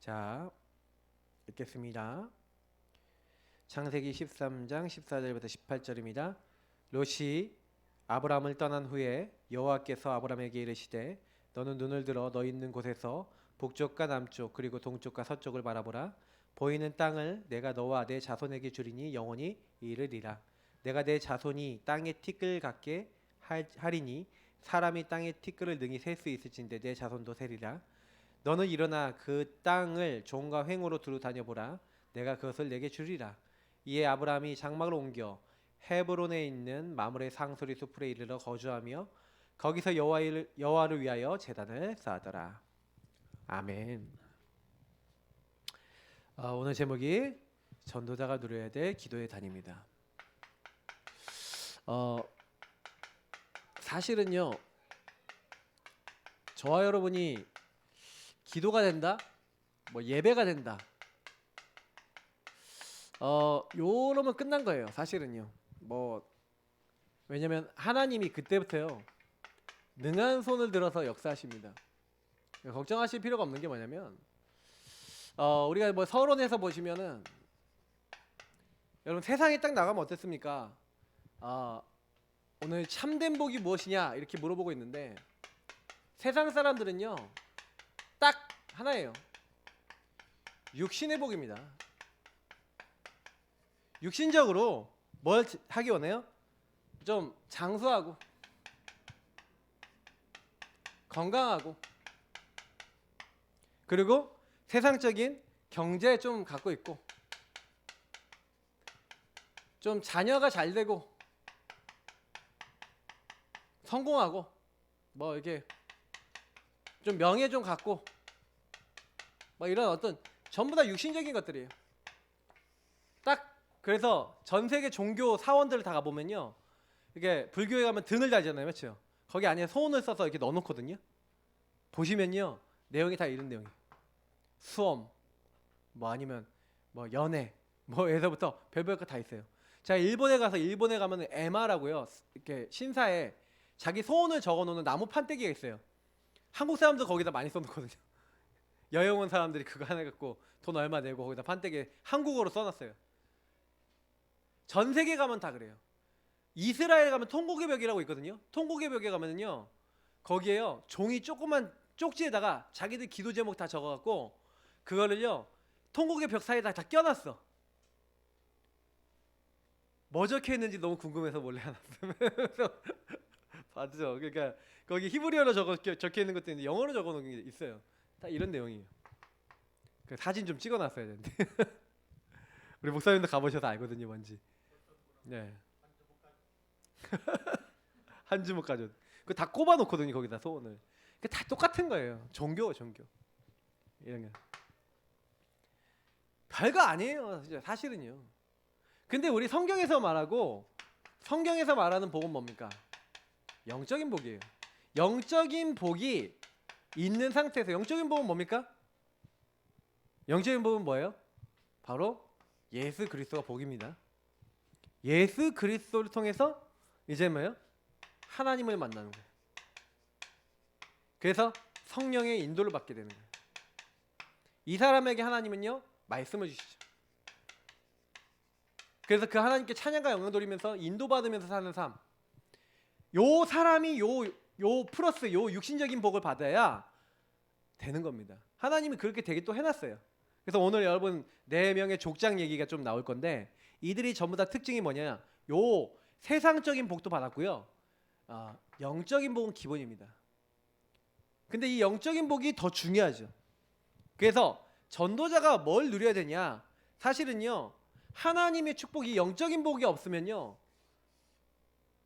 자, 읽겠습니다. 창세기 13장 14절부터 18절입니다. 롯이 아브람을 떠난 후에 여호와께서 아브람에게 이르시되 너는 눈을 들어 너 있는 곳에서 북쪽과 남쪽 그리고 동쪽과 서쪽을 바라보라. 보이는 땅을 내가 너와 내 자손에게 주리니 영원히 이르리라. 내가 내 자손이 땅의 티끌 같게 하리니 사람이 땅의 티끌을 능히 셀 수 있을진데 내 자손도 세리라. 너는 일어나 그 땅을 종과 횡으로 두루 다녀보라. 내가 그것을 내게 주리라. 이에 아브람이 장막을 옮겨 헤브론에 있는 마므레 상소리 숲에 이르러 거주하며 거기서 여호와를 위하여 제단을 쌓았더라. 아멘. 오늘 제목이 전도자가 누려야 될 기도의 단입니다. 사실은요, 저와 여러분이 기도가 된다, 예배가 된다, 요러면 끝난 거예요. 사실은요. 왜냐면 하나님이 그때부터요 능한 손을 들어서 역사하십니다. 걱정하실 필요가 없는 게 뭐냐면 우리가 서론에서 보시면은 여러분 세상에 딱 나가면 어땠습니까? 오늘 참된 복이 무엇이냐 이렇게 물어보고 있는데 세상 사람들은요 딱 하나예요. 육신의 복입니다. 육신적으로 뭘 하기 원해요? 좀 장수하고 건강하고 그리고 세상적인 경제 좀 갖고 있고 좀 자녀가 잘 되고 성공하고 이렇게 좀 명예 좀 갖고 이런 어떤 전부 다 육신적인 것들이에요. 딱 그래서 전 세계 종교 사원들을 다 가보면요 이게 불교에 가면 등을 달잖아요, 그렇죠? 거기 안에 소원을 써서 이렇게 넣어놓거든요. 보시면요 내용이 다 이런 내용이에요. 수험, 아니면 연애, 에서부터 별별 거 다 있어요. 자, 일본에 가면 에마라고요. 이렇게 신사에 자기 소원을 적어놓는 나무 판때기가 있어요. 한국 사람도 거기다 많이 써놓거든요. 여행 온 사람들이 그거 하나 갖고 돈 얼마 내고 거기다 판때기 한국어로 써놨어요. 전 세계 가면 다 그래요. 이스라엘 가면 통곡의 벽이라고 있거든요. 통곡의 벽에 가면은요 거기에요 종이 조그만 쪽지에다가 자기들 기도 제목 다 적어갖고 그거를요 통곡의 벽 사이에다 다 껴놨어. 뭐 적혀있는지 너무 궁금해서 몰래 하나 봤죠. 그러니까 거기 히브리어로 적혀있는 것도 있는데 영어로 적어놓은 게 있어요. 다 이런 내용이에요. 그 사진 좀 찍어놨어야 되는데 우리 목사님도 가보셔서 알거든요 뭔지. 네. 한 주먹 가져. 그 다 꼽아놓거든요 거기다 소원을. 그 다 똑같은 거예요. 종교 이런 게 별거 아니에요 진짜 사실은요. 근데 우리 성경에서 말하는 복은 뭡니까? 영적인 복이에요. 영적인 복이 있는 상태에서 영적인 복은 뭡니까? 영적인 복은 뭐예요? 바로 예수 그리스도가 복입니다. 예수 그리스도를 통해서 이제 뭐예요? 하나님을 만나는 거예요. 그래서 성령의 인도를 받게 되는 거예요. 이 사람에게 하나님은요 말씀을 주시죠. 그래서 그 하나님께 찬양과 영광 돌리면서 인도받으면서 사는 삶. 요 사람이 요 플러스 요 육신적인 복을 받아야 되는 겁니다. 하나님이 그렇게 되게 또 해놨어요. 그래서 오늘 여러분 4명의 족장 얘기가 좀 나올 건데 이들이 전부 다 특징이 뭐냐? 요 세상적인 복도 받았고요. 영적인 복은 기본입니다. 근데 이 영적인 복이 더 중요하죠. 그래서 전도자가 뭘 누려야 되냐? 사실은요 하나님의 축복이 영적인 복이 없으면요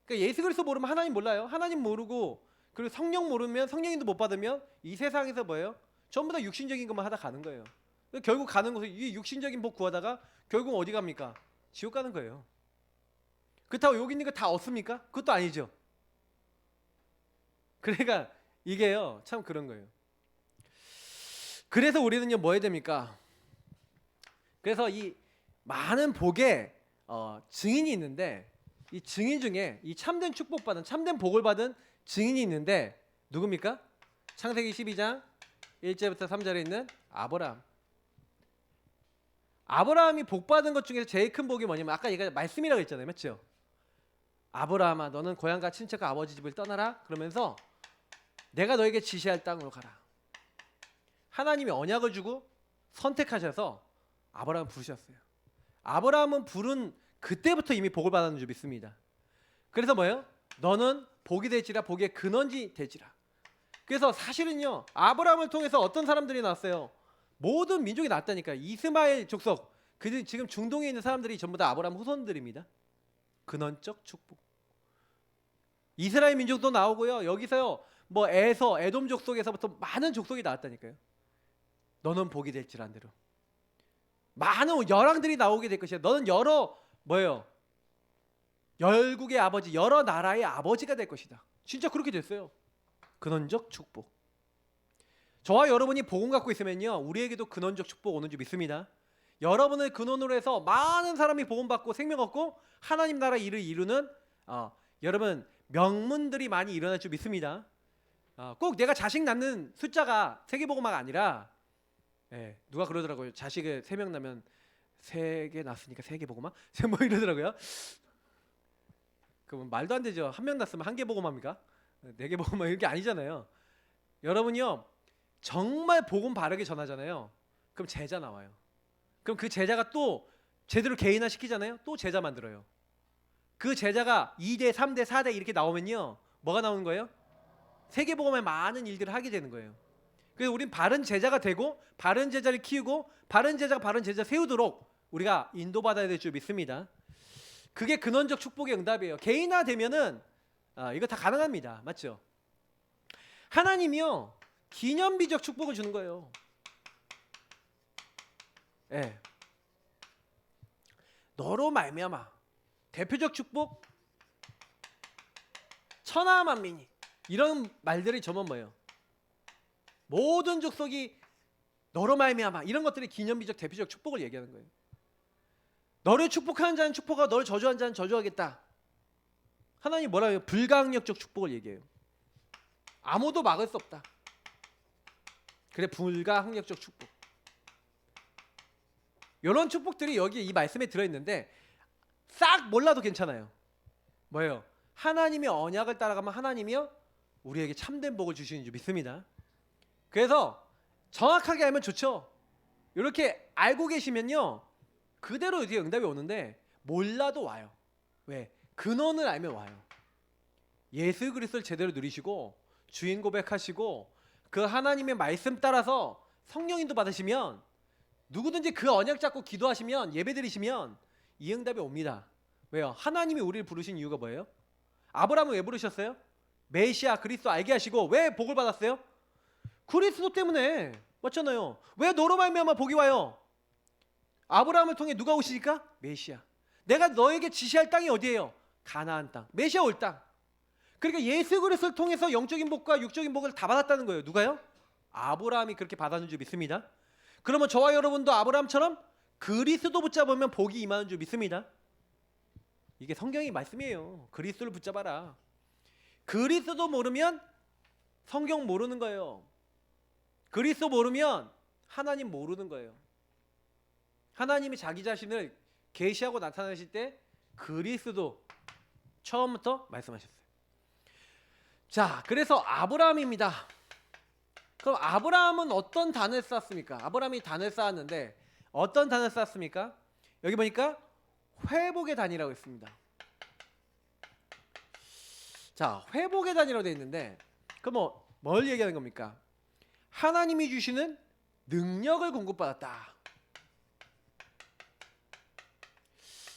그러니까 예수 그리스도 모르면 하나님 몰라요. 하나님 모르고 그리고 성령 모르면 성령인도 못 받으면 이 세상에서 뭐예요? 전부 다 육신적인 것만 하다 가는 거예요. 결국 가는 곳에 이 육신적인 복 구하다가 결국 어디 갑니까? 지옥 가는 거예요. 그렇다고 여기 있는 거 다 얻습니까? 그것도 아니죠. 그러니까 이게요 참 그런 거예요. 그래서 우리는요 뭐 해야 됩니까? 그래서 이 많은 복의 증인이 있는데 이 증인 중에 이 참된 축복받은 참된 복을 받은 증인이 있는데 누굽니까? 창세기 12장 1절부터 3절에 있는 아브라함. 아브라함이 복 받은 것 중에서 제일 큰 복이 뭐냐면 아까 얘가 말씀이라고 했잖아요, 맞죠? 아브라함아, 너는 고향과 친척과 아버지 집을 떠나라. 그러면서 내가 너에게 지시할 땅으로 가라. 하나님이 언약을 주고 선택하셔서 아브라함 부르셨어요. 아브라함은 부른 그때부터 이미 복을 받았는 줄 믿습니다. 그래서 뭐예요? 너는 복이 될지라 복의 근원이 될지라. 그래서 사실은요, 아브라함을 통해서 어떤 사람들이 나왔어요? 모든 민족이 나왔다니까. 이스마엘 족속, 지금 중동에 있는 사람들이 전부 다 아브라함 후손들입니다. 근원적 축복. 이스라엘 민족도 나오고요. 여기서요, 뭐 에돔 족속에서부터 많은 족속이 나왔다니까요. 너는 복이 될지란 대로. 많은 열왕들이 나오게 될 것이야. 너는 뭐예요? 열국의 아버지, 여러 나라의 아버지가 될 것이다. 진짜 그렇게 됐어요. 근원적 축복. 저와 여러분이 복음 갖고 있으면요, 우리에게도 근원적 축복 오는 줄 믿습니다. 여러분을 근원으로 해서 많은 사람이 복음 받고 생명 얻고 하나님 나라 일을 이루는 여러분 명문들이 많이 일어날 줄 믿습니다. 꼭 내가 자식 낳는 숫자가 세계복음화가 아니라, 누가 그러더라고요. 자식을 3명 낳으면 3개 낳았으니까 세계복음화? 뭐 이러더라고요. 그럼 말도 안 되죠. 1명 낳았으면 1개 복음화입니까? 4개 복음화 이런 게 아니잖아요. 여러분이요, 정말 복음 바르게 전하잖아요. 그럼 제자 나와요. 그럼 그 제자가 또 제대로 개인화 시키잖아요. 또 제자 만들어요. 그 제자가 2대, 3대, 4대 이렇게 나오면요, 뭐가 나오는 거예요? 세계복음의 많은 일들을 하게 되는 거예요. 그래서 우린 바른 제자가 되고 바른 제자를 키우고 바른 제자가 바른 제자 세우도록 우리가 인도받아야 될 줄 믿습니다. 그게 근원적 축복의 응답이에요. 개인화 되면은 이거 다 가능합니다. 맞죠? 하나님이요, 기념비적 축복을 주는 거예요. 너로 말미암아 대표적 축복, 천하만민이, 이런 말들이 전부 뭐예요? 모든 족속이 너로 말미암아, 이런 것들이 기념비적 대표적 축복을 얘기하는 거예요. 너를 축복하는 자는 축복하고 너를 저주하는 자는 저주하겠다. 하나님 뭐라고 해요? 불가항력적 축복을 얘기해요. 아무도 막을 수 없다. 그래, 불가항력적 축복. 이런 축복들이 여기 이 말씀에 들어있는데 싹 몰라도 괜찮아요. 뭐예요? 하나님의 언약을 따라가면 하나님이요, 우리에게 참된 복을 주시는 줄 믿습니다. 그래서 정확하게 알면 좋죠. 이렇게 알고 계시면요, 그대로 뒤에 응답이 오는데 몰라도 와요. 왜? 근원을 알면 와요. 예수 그리스도를 제대로 누리시고 주인 고백하시고 그 하나님의 말씀 따라서 성령인도 받으시면, 누구든지 그 언약 잡고 기도하시면, 예배드리시면 이 응답이 옵니다. 왜요? 하나님이 우리를 부르신 이유가 뭐예요? 아브라함을 왜 부르셨어요? 메시아 그리스도 알게 하시고. 왜 복을 받았어요? 그리스도 때문에. 맞잖아요. 왜 너로 말미암아 복이 와요? 아브라함을 통해 누가 오시니까? 메시아. 내가 너에게 지시할 땅이 어디예요? 가나안 땅. 메시아 올 땅. 그러니까 예수 그리스도를 통해서 영적인 복과 육적인 복을 다 받았다는 거예요. 누가요? 아브라함이 그렇게 받았는 줄 믿습니다. 그러면 저와 여러분도 아브라함처럼 그리스도 붙잡으면 복이 임하는 줄 믿습니다. 이게 성경의 말씀이에요. 그리스도를 붙잡아라. 그리스도 모르면 성경 모르는 거예요. 그리스도 모르면 하나님 모르는 거예요. 하나님이 자기 자신을 계시하고 나타나실 때 그리스도 처음부터 말씀하셨어요. 자, 그래서 아브라함입니다. 그럼 아브라함은 어떤 단을 쌓았습니까? 아브라함이 단을 쌓았는데 어떤 단을 쌓았습니까? 여기 보니까 회복의 단이라고 했습니다. 자, 회복의 단이라고 되어 있는데 그럼 뭘 얘기하는 겁니까? 하나님이 주시는 능력을 공급받았다.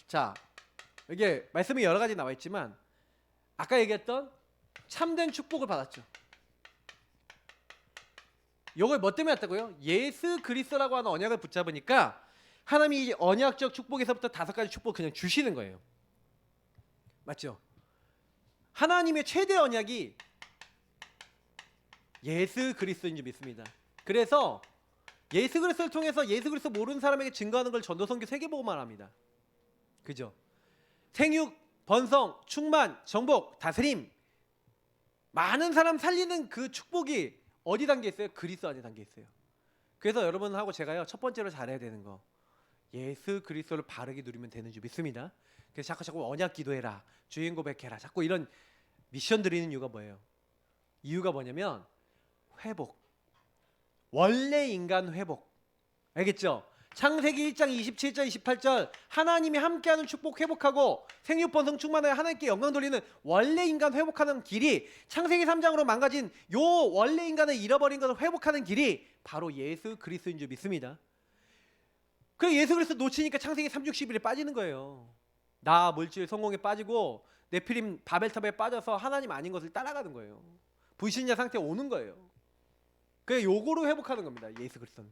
자, 이게 말씀이 여러 가지 나와 있지만 아까 얘기했던 참된 축복을 받았죠. 이걸 뭐 때문에 왔다고요? 예수 그리스도라고 하는 언약을 붙잡으니까 하나님이 이 언약적 축복에서부터 5가지 축복 그냥 주시는 거예요. 맞죠? 하나님의 최대 언약이 예수 그리스도인 줄 믿습니다. 그래서 예수 그리스도를 통해서 예수 그리스도 모르는 사람에게 증거하는 걸 전도선교 세계복음화를 합니다. 그죠? 생육, 번성, 충만, 정복, 다스림, 많은 사람 살리는 그 축복이 어디 담겨 있어요? 그리스도 안에 담겨 있어요. 그래서 여러분하고 제가요, 첫 번째로 잘해야 되는 거, 예수 그리스도를 바르게 누리면 되는 줄 믿습니다. 그래서 자꾸 언약 기도해라, 주인 고백해라, 자꾸 이런 미션 드리는 이유가 뭐예요? 이유가 뭐냐면 회복, 원래 인간 회복. 알겠죠? 창세기 1장 27절 28절 하나님이 함께하는 축복 회복하고 생육번성 충만하여 하나님께 영광 돌리는 원래 인간 회복하는 길이, 창세기 3장으로 망가진 요 원래 인간을 잃어버린 것을 회복하는 길이 바로 예수 그리스도인 줄 믿습니다. 그래 예수 그리스도 놓치니까 창세기 3:61에 빠지는 거예요. 나 물질 성공에 빠지고 네피림 바벨탑에 빠져서 하나님 아닌 것을 따라가는 거예요. 불신자 상태에 오는 거예요. 그래 요거로 회복하는 겁니다. 예수 그리스도는.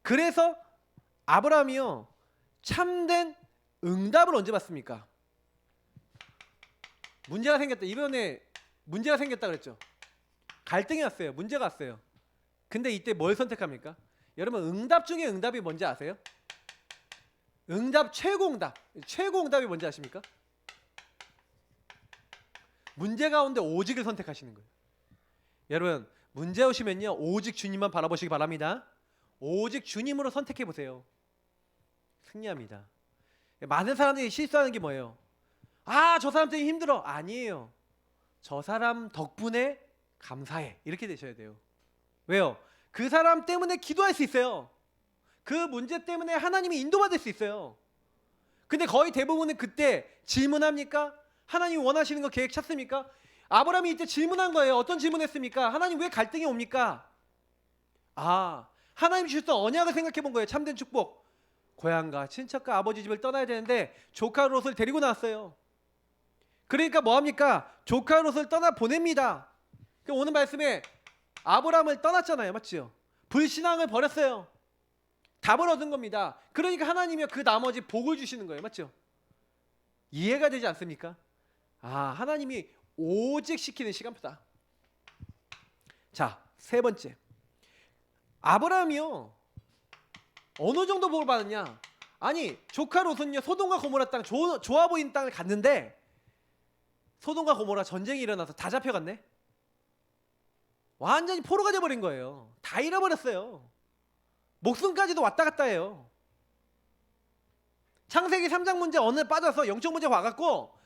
그래서 아브라함이요 참된 응답을 언제 받습니까? 문제가 생겼다. 이번에 문제가 생겼다 그랬죠. 갈등이 왔어요. 문제가 왔어요. 근데 이때 뭘 선택합니까? 여러분 응답 중에 응답이 뭔지 아세요? 응답 최고 응답. 최고 응답이 뭔지 아십니까? 문제 가운데 오직을 선택하시는 거예요. 여러분 문제 오시면요 오직 주님만 바라보시기 바랍니다. 오직 주님으로 선택해 보세요. 승리합니다. 많은 사람들이 실수하는 게 뭐예요? 아, 저 사람 때문에 힘들어. 아니에요. 저 사람 덕분에 감사해. 이렇게 되셔야 돼요. 왜요? 그 사람 때문에 기도할 수 있어요. 그 문제 때문에 하나님이 인도받을 수 있어요. 근데 거의 대부분은 그때 질문합니까? 하나님이 원하시는 거 계획 찾습니까? 아브라함이 이때 질문한 거예요. 어떤 질문했습니까? 하나님 왜 갈등이 옵니까? 아, 하나님 주셨던 언약을 생각해 본 거예요. 참된 축복. 고향과 친척과 아버지 집을 떠나야 되는데 조카 롯을 데리고 나왔어요. 그러니까 뭐합니까? 조카 롯을 떠나 보냅니다. 오늘 말씀에 아브라함을 떠났잖아요. 맞죠? 불신앙을 버렸어요. 답을 얻은 겁니다. 그러니까 하나님이 그 나머지 복을 주시는 거예요. 맞죠? 이해가 되지 않습니까? 아, 하나님이 오직 시키는 시간표다. 자, 세 번째. 아브라함이요 어느 정도 복을 받았냐? 아니 조카 롯은요 소돔과 고모라 땅 좋아 보이는 땅을 갔는데 소돔과 고모라 전쟁이 일어나서 다 잡혀갔네. 완전히 포로가 돼버린 거예요. 다 잃어버렸어요. 목숨까지도 왔다 갔다 해요. 창세기 3장 문제 어느 빠져서 영적 문제 와갖고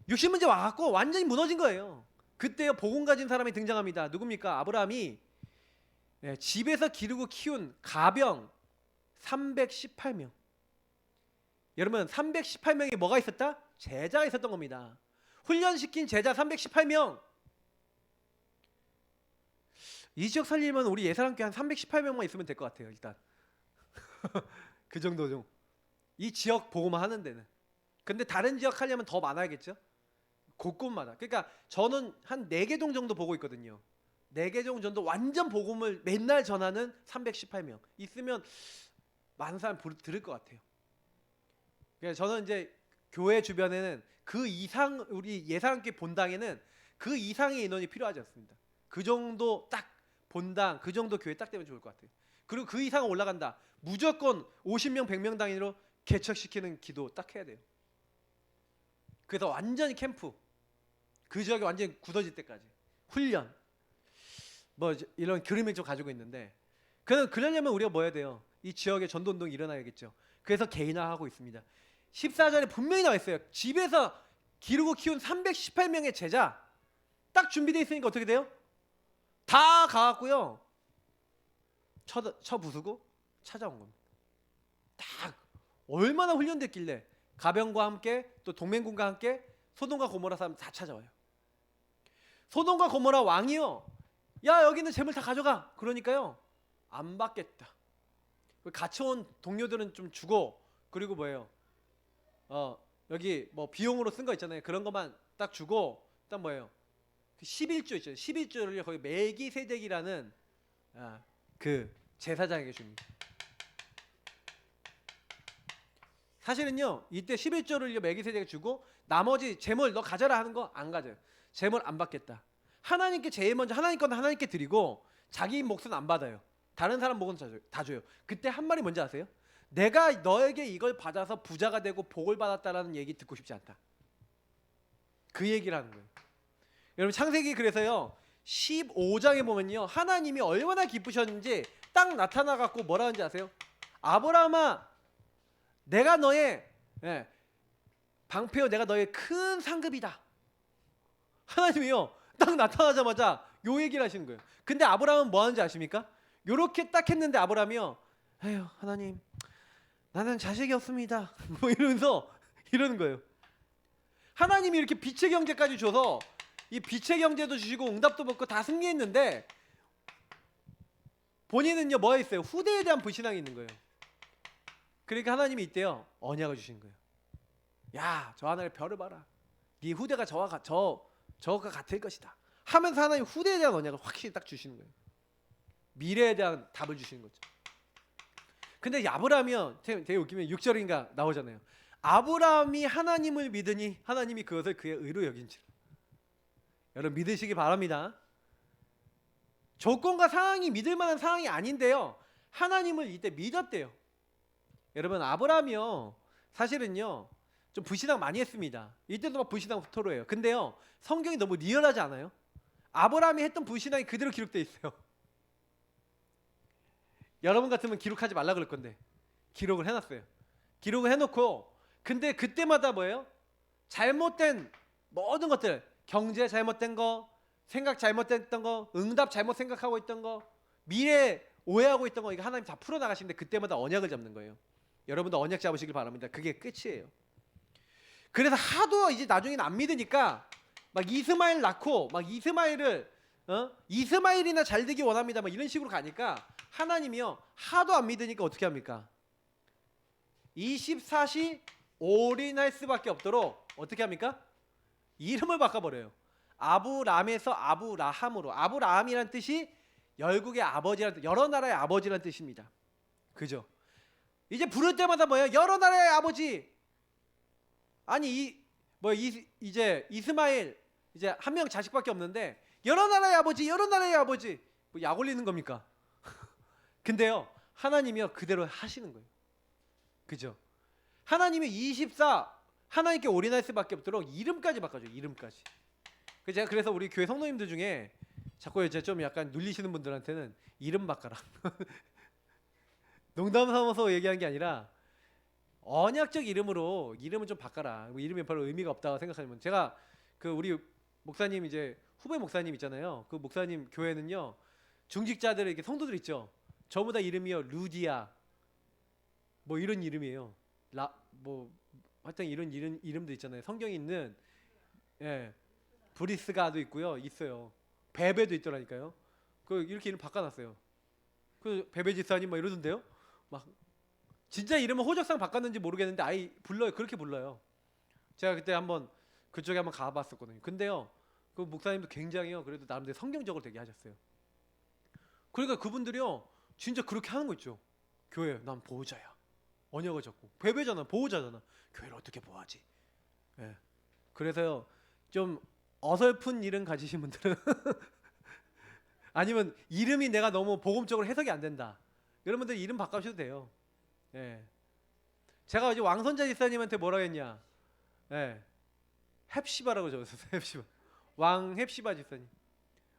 육신 문제 와갖고 완전히 무너진 거예요. 그때요 복음 가진 사람이 등장합니다. 누굽니까? 아브라함이 집에서 기르고 키운 가병 318명. 여러분 318명이 뭐가 있었다? 제자가 있었던 겁니다. 훈련시킨 제자 318명. 이 지역 살리면 우리 예사람께 한 318명만 있으면 될 것 같아요. 일단 그 정도 좀. 이 지역 보고만 하는 데는. 근데 다른 지역 하려면 더 많아야겠죠? 곳곳마다. 그러니까 저는 한 4개동 정도 보고 있거든요. 4개동 정도 완전 복음을 맨날 전하는 318명 있으면 많은 사람 들을 것 같아요. 그래서 저는 이제 교회 주변에는 그 이상 우리 예사함께 본당에는 그 이상의 인원이 필요하지 않습니다. 그 정도 딱 본당 그 정도 교회 딱 되면 좋을 것 같아요. 그리고 그 이상 올라간다. 무조건 50명 100명 단위로 개척시키는 기도 딱 해야 돼요. 그래서 완전히 캠프 그 지역이 완전히 굳어질 때까지 훈련 뭐 이런 그림을 좀 가지고 있는데 그러려면 우리가 뭐 해야 돼요? 이 지역에 전도운동이 일어나야겠죠. 그래서 개인화하고 있습니다. 14절에 분명히 나와 있어요. 집에서 기르고 키운 318명의 제자 딱 준비되어 있으니까 어떻게 돼요? 다 가갖고요 쳐 부수고 찾아온 겁니다. 딱 얼마나 훈련됐길래 가병과 함께 또 동맹군과 함께 소돔과 고모라 사람 다 찾아와요. 소돔과 고모라 왕이요 야 여기는 재물 다 가져가. 그러니까요 안 받겠다. 같이 온 동료들은 좀 주고 그리고 뭐예요? 여기 뭐 비용으로 쓴 거 있잖아요. 그런 것만 딱 주고 일단 뭐예요? 그 11조 있죠. 11조를 거기 멜기세덱이라는 그 제사장에게 줍니다. 사실은요 이때 11조를 멜기세덱에게 주고 나머지 재물 너 가져라 하는 거 안 가져요. 재물 안 받겠다. 하나님께 제일 먼저 하나님 건 하나님께 드리고 자기 몫은 안 받아요. 다른 사람 몫은 다 줘요. 그때 한 말이 뭔지 아세요? 내가 너에게 이걸 받아서 부자가 되고 복을 받았다라는 얘기 듣고 싶지 않다. 그 얘기를 하는 거예요. 여러분 창세기 그래서요 15장에 보면요 하나님이 얼마나 기쁘셨는지 딱 나타나갖고 뭐라 하는지 아세요? 아브라함아, 내가 너의 방패요, 내가 너의 큰 상급이다. 하나님이요 딱 나타나자마자 요 얘기를 하시는 거예요. 근데 아브라함은 뭐 하는지 아십니까? 요렇게 딱 했는데 아브라함이요, 에휴 하나님 나는 자식이 없습니다 뭐 이러면서 이러는 거예요. 하나님이 이렇게 빛의 경제까지 줘서 이 빛의 경제도 주시고 응답도 받고 다 승리했는데 본인은요 뭐가 있어요? 후대에 대한 불신앙이 있는 거예요. 그러니까 하나님이 이때요 언약을 주신 거예요. 야, 저 하늘의 별을 봐라. 네 후대가 저가 같을 것이다 하면서 하나님 후대에 대한 언약을 확실히 딱 주시는 거예요. 미래에 대한 답을 주시는 거죠. 근데 아브라함이요 되게 웃기면 6절인가 나오잖아요. 아브라함이 하나님을 믿으니 하나님이 그것을 그의 의로 여긴지라. 여러분 믿으시기 바랍니다. 조건과 상황이 믿을 만한 상황이 아닌데요 하나님을 이때 믿었대요. 여러분 아브라함이요 사실은요 좀 불신앙 많이 했습니다. 이때도 막 불신앙 토로해요. 근데요 성경이 너무 리얼하지 않아요? 아브라함이 했던 불신앙이 그대로 기록되어 있어요. 여러분 같으면 기록하지 말라 그럴 건데 기록을 해놨어요. 기록을 해놓고 근데 그때마다 뭐예요? 잘못된 모든 것들, 경제 잘못된 거, 생각 잘못됐던 거, 응답 잘못 생각하고 있던 거, 미래 오해하고 있던 거, 이거 하나님 다 풀어나가시는데 그때마다 언약을 잡는 거예요. 여러분도 언약 잡으시길 바랍니다. 그게 끝이에요. 그래서 하도 이제 나중에는 안 믿으니까 막 이스마엘 낳고 막 이스마엘이나 잘 되기 원합니다 막 이런 식으로 가니까 하나님이요 하도 안 믿으니까 어떻게 합니까? 24시 올인할 수밖에 없도록 어떻게 합니까? 이름을 바꿔버려요. 아브람에서 아브라함으로. 아브라함이란 뜻이 열국의 아버지란 뜻, 여러 나라의 아버지란 뜻입니다. 그죠? 이제 부를 때마다 뭐예요? 여러 나라의 아버지. 아니 이제 이스마엘 이제 한 명 자식밖에 없는데 여러 나라의 아버지, 여러 나라의 아버지. 뭐 약 올리는 겁니까? 근데요 하나님이요 그대로 하시는 거예요. 그죠? 하나님이 24 하나님께 올인할 수밖에 없도록 이름까지 바꿔줘요. 이름까지. 제가 그래서 우리 교회 성도님들 중에 자꾸 이제 좀 약간 눌리시는 분들한테는 이름 바꿔라. 농담 삼아서 얘기한 게 아니라 언약적 이름으로 이름을 좀 바꿔라. 뭐 이름이 별로 의미가 없다고 생각하면 제가 그 우리 목사님 이제 후배 목사님 있잖아요. 그 목사님 교회는요 중직자들 이렇게 성도들 있죠. 전부 다 이름이요 루디아 뭐 이런 이름이에요. 뭐 하여튼 이런 이름도 있잖아요. 성경에 있는 브리스가도 있어요. 베베도 있더라니까요. 그 이렇게 이름 바꿔놨어요. 그 베베 집사님 막 이러던데요. 막 진짜 이름은 호적상 바꿨는지 모르겠는데 아이 불러요. 그렇게 불러요. 제가 그때 한번 그쪽에 한번 가봤었거든요. 근데요 그 목사님도 굉장히요 그래도 나름대로 성경적으로 되게 하셨어요. 그러니까 그분들이요 진짜 그렇게 하는 거 있죠. 교회 난 보호자야. 언약을 잡고 베베잖아 보호자잖아. 교회를 어떻게 보호하지? 그래서요 좀 어설픈 이름 가지신 분들은 아니면 이름이 내가 너무 복음적으로 해석이 안 된다. 여러분들 이름 바꿔주셔도 돼요. 제가 이제 왕선자 집사님한테 뭐라고 했냐? 헵시바라고 적었어요. 헵시바. 왕 헵시바 집사님.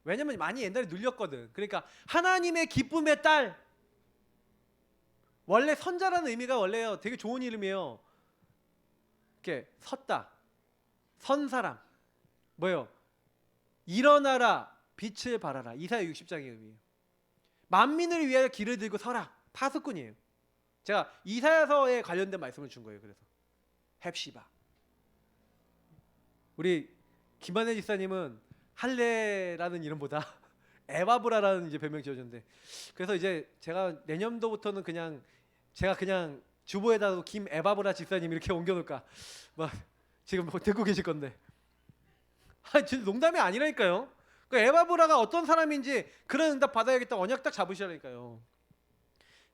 왜냐면 많이 옛날에 눌렸거든. 그러니까 하나님의 기쁨의 딸. 원래 선자라는 의미가 원래요 되게 좋은 이름이에요. 이렇게 섰다, 선 사람. 뭐예요? 일어나라, 빛을 발하라. 이사야 60장의 의미예요. 만민을 위하여 길을 들고 서라. 파수꾼이에요. 제가 이사야서에 관련된 말씀을 준 거예요. 그래서 헵시바. 우리 김한혜 집사님은 할례라는 이름보다 에바브라라는 이제 별명 지어줬는데 그래서 이제 제가 내년도부터는 제가 그냥 주보에다가 김에바브라 집사님 이렇게 옮겨놓을까 막 지금 뭐 듣고 계실 건데 진짜 농담이 아니라니까요. 그 에바브라가 어떤 사람인지 그런 응답 받아야겠다 언약 딱 잡으시라니까요.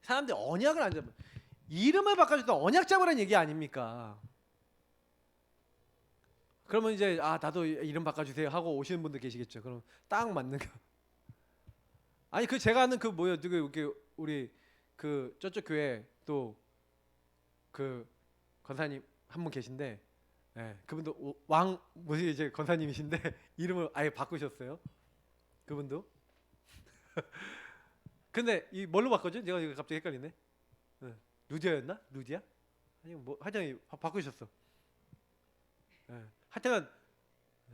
사람들이 언약을 안 잡으면 이름을 바꿔줬다 언약 잡으라는 얘기 아닙니까? 그러면 이제 나도 이름 바꿔주세요 하고 오시는 분들 계시겠죠. 그럼 딱 맞는 거. 아니 그 제가 아는 그 뭐예요? 우리 그 저쪽 교회 또 그 권사님 한 분 계신데, 그분도 왕 뭐지 이제 권사님이신데 이름을 아예 바꾸셨어요. 그분도. 근데 이 뭘로 바꿔죠? 제가 갑자기 헷갈리네. 루디아였나? 루디아? 아니 뭐 하여튼 바꾸셨어. 예. 하여튼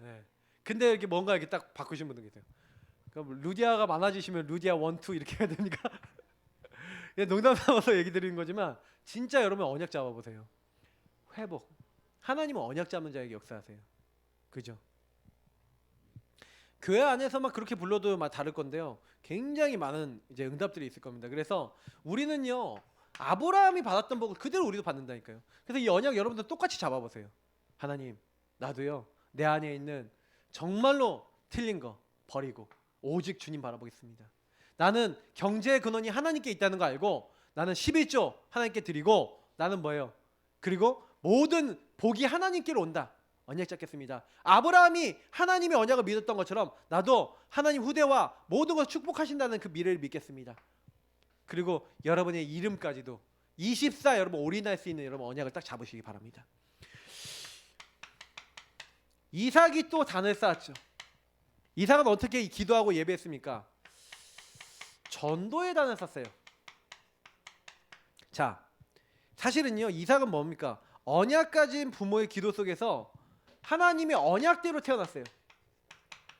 예. 근데 이렇게 뭔가 이렇게 딱 바꾸신 분들 계세요. 그러니까 뭐 루디아가 많아지시면 루디아 1, 2 이렇게 해야 됩니까? 그냥 농담 삼아서 얘기 드리는 거지만 진짜 여러분 언약 잡아보세요. 회복. 하나님은 언약 잡는 자에게 역사하세요. 그죠? 교회 안에서만 그렇게 불러도 막 다를 건데요. 굉장히 많은 이제 응답들이 있을 겁니다. 그래서 우리는요 아브라함이 받았던 복을 그대로 우리도 받는다니까요. 그래서 이 언약 여러분들 똑같이 잡아보세요. 하나님, 나도요 내 안에 있는 정말로 틀린 거 버리고 오직 주님 바라보겠습니다. 나는 경제의 근원이 하나님께 있다는 거 알고 나는 11조 하나님께 드리고 나는 뭐예요? 그리고 모든 복이 하나님께로 온다. 언약 잡겠습니다. 아브라함이 하나님의 언약을 믿었던 것처럼 나도 하나님 후대와 모든 것을 축복하신다는 그 미래를 믿겠습니다. 그리고 여러분의 이름까지도 24 여러분 올인할 수 있는 여러분 언약을 딱 잡으시기 바랍니다. 이삭이 또 단을 쌓았죠. 이삭은 어떻게 기도하고 예배했습니까? 전도의 단을 쌓았어요. 자, 사실은요 이삭은 뭡니까? 언약 가진 부모의 기도 속에서 하나님의 언약대로 태어났어요.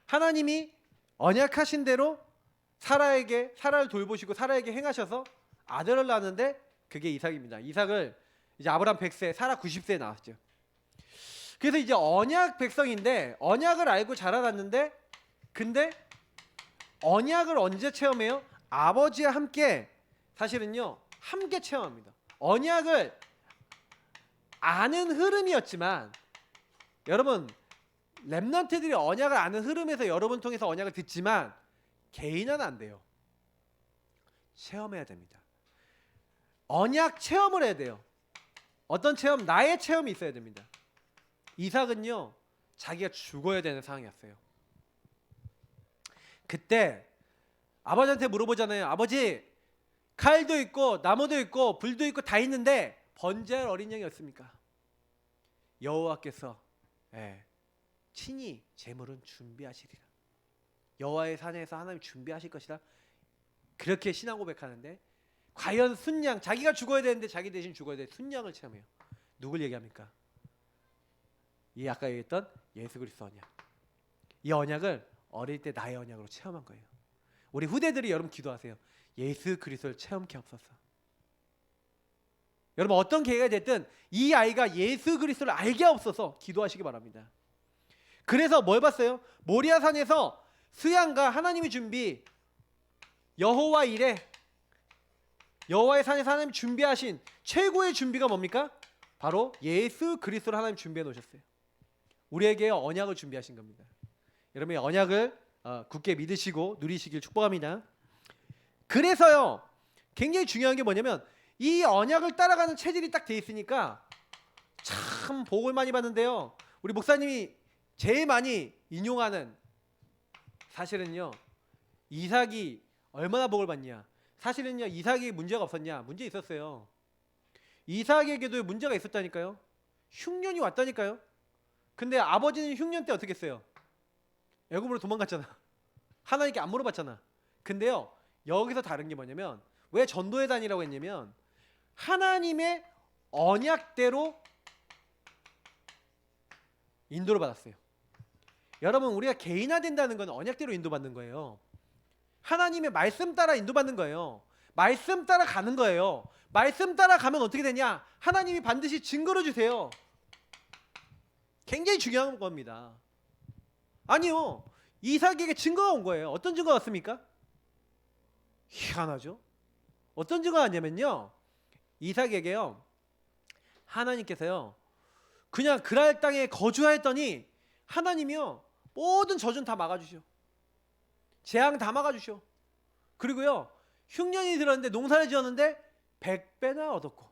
하나님이 언약하신 대로 사라를 돌보시고 사라에게 행하셔서 아들을 낳았는데 그게 이삭입니다. 이삭을 이제 아브라함 100세, 사라 90세에 낳았죠. 그래서 이제 언약 백성인데 언약을 알고 자라났는데 근데 언약을 언제 체험해요? 아버지와 함께 사실은요 함께 체험합니다. 언약을 아는 흐름이었지만 여러분 렘넌트들이 언약을 아는 흐름에서 여러분 통해서 언약을 듣지만 개인은 안 돼요. 체험해야 됩니다. 언약 체험을 해야 돼요. 어떤 체험? 나의 체험이 있어야 됩니다. 이삭은요 자기가 죽어야 되는 상황이었어요. 그때 아버지한테 물어보잖아요. 아버지 칼도 있고 나무도 있고 불도 있고 다 있는데 번제할 어린 양이 없습니까? 여호와께서 친히 제물은 준비하시리라. 여호와의 산에서 하나님 준비하실 것이다. 그렇게 신앙 고백하는데 과연 순양 자기가 죽어야 되는데 자기 대신 죽어야 돼 순양을 체험해요. 누굴 얘기합니까? 이 아까 얘기했던 예수 그리스도 언약. 이 언약을 어릴 때 나의 언약으로 체험한 거예요. 우리 후대들이 여러분 기도하세요. 예수 그리스도를 체험케 하옵소서. 여러분 어떤 계기가 됐든 이 아이가 예수 그리스도를 알게 하옵소서 기도하시기 바랍니다. 그래서 뭘 봤어요? 모리아산에서 수양과 하나님의 준비 여호와 이레 여호와의 산에서 하나님 준비하신 최고의 준비가 뭡니까? 바로 예수 그리스도를 하나님 준비해 놓으셨어요. 우리에게 언약을 준비하신 겁니다. 여러분의 언약을 굳게 믿으시고 누리시길 축복합니다. 그래서요 굉장히 중요한 게 뭐냐면 이 언약을 따라가는 체질이 딱 돼 있으니까 참 복을 많이 받는데요. 우리 목사님이 제일 많이 인용하는 사실은요 이삭이 얼마나 복을 받냐. 사실은요 이삭이 문제가 없었냐? 문제 있었어요. 이삭에게도 문제가 있었다니까요. 흉년이 왔다니까요. 근데 아버지는 흉년 때 어떻게 했어요? 애굽으로 도망갔잖아. 하나님께 안 물어봤잖아. 근데요 여기서 다른 게 뭐냐면 왜 전도의 단이라고 했냐면 하나님의 언약대로 인도를 받았어요. 여러분 우리가 개인화된다는 건 언약대로 인도받는 거예요. 하나님의 말씀 따라 인도받는 거예요. 말씀 따라 가는 거예요. 말씀 따라 가면 어떻게 되냐? 하나님이 반드시 증거를 주세요. 굉장히 중요한 겁니다. 아니요. 이삭에게 증거가 온 거예요. 어떤 증거가 왔습니까? 희한하죠? 어떤 증거가 왔냐면요. 이삭에게요. 하나님께서요. 그냥 그랄 땅에 거주하였더니 하나님이요. 모든 저주는 다 막아주셔. 재앙 다 막아주셔. 그리고요. 흉년이 들었는데 농사를 지었는데 100배나 얻었고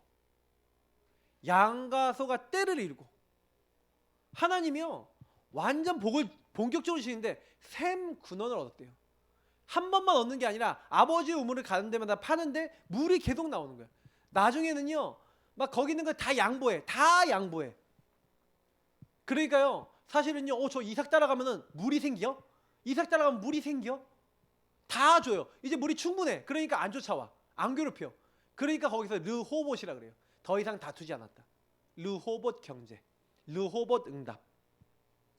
양과 소가 떼를 이루고 하나님이요. 완전 복을 본격적으로 주시는데 샘 근원을 얻었대요. 한 번만 얻는 게 아니라 아버지의 우물을 가는 데마다 파는데 물이 계속 나오는 거야. 나중에는요. 막 거기 있는 거 다 양보해. 다 양보해. 그러니까요. 사실은요. 저 이삭 따라가면은 물이 생겨? 이삭 따라가면 물이 생겨? 다 줘요. 이제 물이 충분해. 그러니까 안 쫓아와. 안 괴롭혀. 그러니까 거기서 르호봇이라 그래요. 더 이상 다투지 않았다. 르호봇 경제, 르호봇 응답.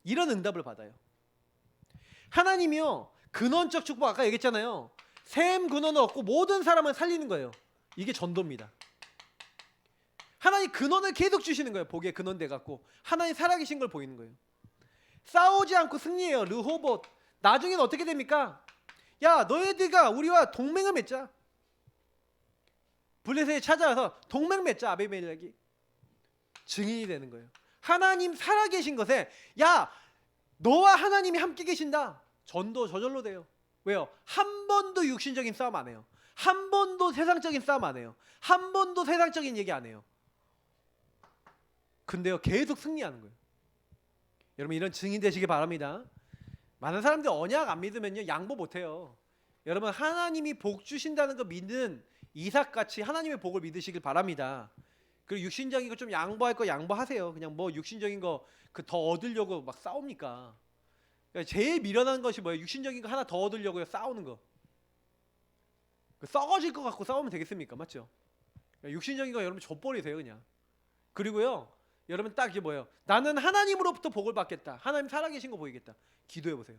이런 응답을 받아요. 하나님이요, 근원적 축복, 아까 얘기했잖아요. 샘 근원을 얻고 모든 사람을 살리는 거예요. 이게 전도입니다. 하나님 근원을 계속 주시는 거예요. 복의 근원 돼갖고 하나님 살아계신 걸 보이는 거예요. 싸우지 않고 승리해요. 르호봇. 나중엔 어떻게 됩니까? 야, 너희들과 우리와 동맹을 맺자. 블레셋이 찾아와서 동맹 맺자. 아비멜렉이 증인이 되는 거예요. 하나님 살아계신 것에, 야, 너와 하나님이 함께 계신다. 전도 저절로 돼요. 왜요? 한 번도 육신적인 싸움 안 해요. 한 번도 세상적인 싸움 안 해요. 한 번도 세상적인 얘기 안 해요. 근데요, 계속 승리하는 거예요. 여러분, 이런 증인 되시기 바랍니다. 많은 사람들이 언약 안 믿으면요, 양보 못 해요. 여러분, 하나님이 복 주신다는 거 믿는 이삭같이 하나님의 복을 믿으시길 바랍니다. 그리고 육신적인 거 좀 양보할 거 양보하세요. 그냥 뭐 육신적인 거 그 더 얻으려고 막 싸웁니까? 제일 미련한 것이 뭐예요? 육신적인 거 하나 더 얻으려고 싸우는 거. 썩어질 것 같고 싸우면 되겠습니까? 맞죠? 육신적인 거 여러분 족버리세요 그냥. 그리고요, 여러분 딱 이게 뭐예요? 나는 하나님으로부터 복을 받겠다. 하나님 살아계신 거 보이겠다. 기도해 보세요.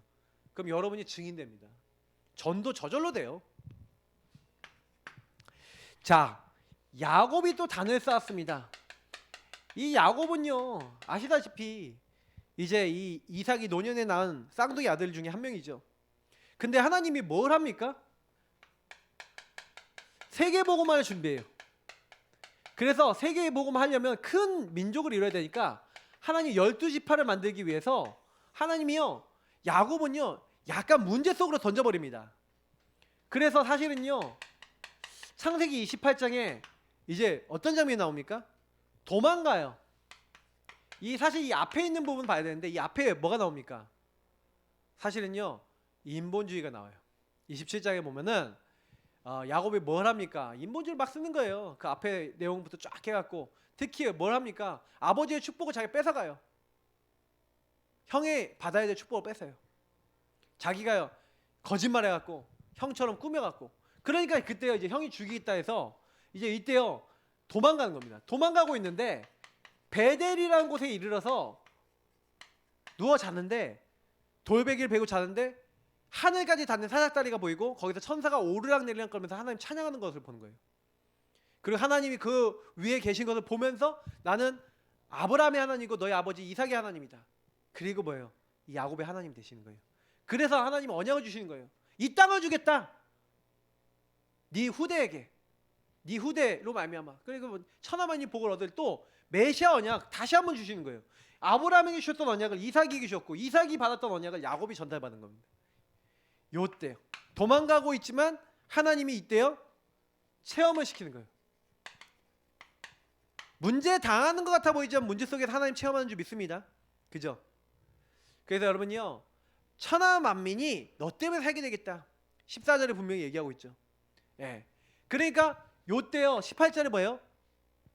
그럼 여러분이 증인됩니다. 전도 저절로 돼요. 자, 야곱이 또 단을 쌓았습니다. 이 야곱은요, 아시다시피 이제 이 이삭이 노년에 낳은 쌍둥이 아들 중에 한 명이죠. 근데 하나님이 뭘 합니까? 세계복음화를 준비해요. 그래서 세계복음화 하려면 큰 민족을 이뤄야 되니까 하나님 12지파를 만들기 위해서 하나님이요, 야곱은요 약간 문제 속으로 던져버립니다. 그래서 사실은요, 창세기 28장에 이제 어떤 장면이 나옵니까? 도망가요. 사실 이 앞에 있는 부분 봐야 되는데 이 앞에 뭐가 나옵니까? 사실은요, 인본주의가 나와요. 27장에 보면은 야곱이 뭘 합니까? 인본주의를 막 쓰는 거예요. 그 앞에 내용부터 쫙 해갖고 특히 뭘 합니까? 아버지의 축복을 자기가 뺏어가요. 형이 받아야 될 축복을 뺏어요. 자기가요 거짓말해갖고 형처럼 꾸며갖고. 그러니까 그때요 이제 형이 죽이겠다 해서 이제 이때요 도망가는 겁니다. 도망가고 있는데 베델이라는 곳에 이르러서 누워 잤는데, 돌베개를 베고 자는데 하늘까지 닿는 사닥다리가 보이고 거기서 천사가 오르락내리락 거리면서 하나님 찬양하는 것을 보는 거예요. 그리고 하나님이 그 위에 계신 것을 보면서 나는 아브라함의 하나님이고 너희 아버지 이삭의 하나님이다. 그리고 뭐예요? 이 야곱의 하나님 되시는 거예요. 그래서 하나님은 언약을 주시는 거예요. 이 땅을 주겠다. 네 후대에게, 네 후대로 말미암아. 그리고 천하만이 복을 얻을 또 메시아 언약 다시 한번 주시는 거예요. 아브라함에게 주셨던 언약을 이삭에게 주셨고 이삭이 받았던 언약을 야곱이 전달받은 겁니다. 요때요. 도망가고 있지만 하나님이 이때요 체험을 시키는 거예요. 문제 당하는 것 같아 보이지만 문제 속에서 하나님 체험하는 줄 믿습니다. 그죠? 그래서 여러분이요, 천하 만민이 너 때문에 살게 되겠다. 14절에 분명히 얘기하고 있죠. 예. 그러니까 요때요 18절에 뭐예요?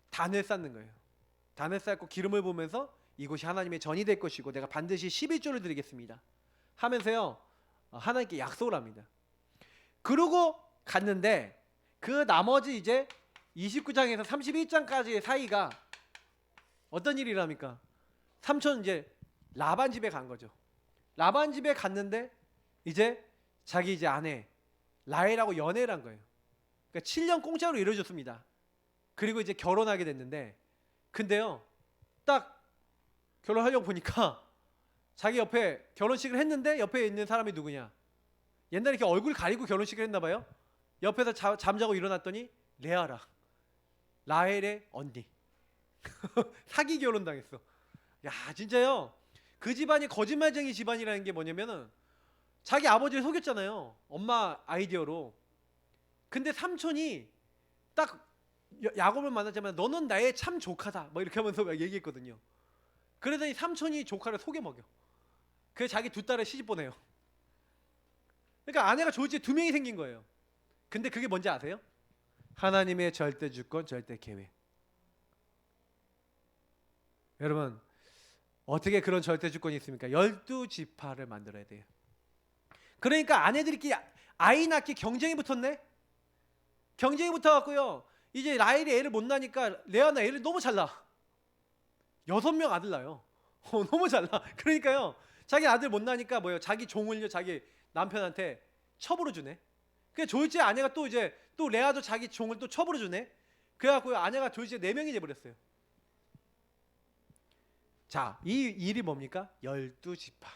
단을 쌓는 거예요. 단을 쌓고 기름을 부으면서 이곳이 하나님의 전이 될 것이고 내가 반드시 11조를 드리겠습니다 하면서요 하나님께 약속을 합니다. 그러고 갔는데 그 나머지 이제 29장에서 31장까지의 사이가 어떤 일이 일어납니까? 삼촌 이제 라반 집에 간 거죠. 라반 집에 갔는데 이제 자기 이제 아내 라헬하고 연애를 한 거예요. 그러니까 7년 공짜로 이루어졌습니다. 그리고 이제 결혼하게 됐는데, 근데요 딱 결혼하려고 보니까 자기 옆에 결혼식을 했는데 옆에 있는 사람이 누구냐? 옛날에 이렇게 얼굴 가리고 결혼식을 했나 봐요. 옆에서 잠자고 일어났더니 레아라, 라헬의 언니. 사기 결혼 당했어. 야, 진짜요. 그 집안이 거짓말쟁이 집안이라는 게 뭐냐면은 자기 아버지를 속였잖아요. 엄마 아이디어로. 근데 삼촌이 딱 야곱을 만났자마자 너는 나의 참 조카다 뭐 이렇게 하면서 얘기했거든요. 그러더니 삼촌이 조카를 속여 먹여. 그래서 자기 두 딸을 시집 보내요. 그러니까 아내가 졸지에 두 명이 생긴 거예요. 근데 그게 뭔지 아세요? 하나님의 절대 주권, 절대 계획. 여러분, 어떻게 그런 절대 주권이 있습니까? 12지파를 만들어야 돼요. 그러니까 아내들끼리 아이 낳기 경쟁이 붙었네. 경쟁이 붙어갖고요 이제 라헬이 애를 못 낳으니까 레아는 애를 너무 잘 낳아. 6명 아들 낳아요. 너무 잘 낳아. 그러니까요. 자기 아들 못 낳으니까 뭐예요? 자기 종을요 자기 남편한테 첩으로 주네. 그 졸지에 아내가 또 이제 또 레아도 자기 종을 또 첩으로 주네. 그래갖고 아내가 졸지에 4명이 돼버렸어요. 자, 이 일이 뭡니까? 12지파.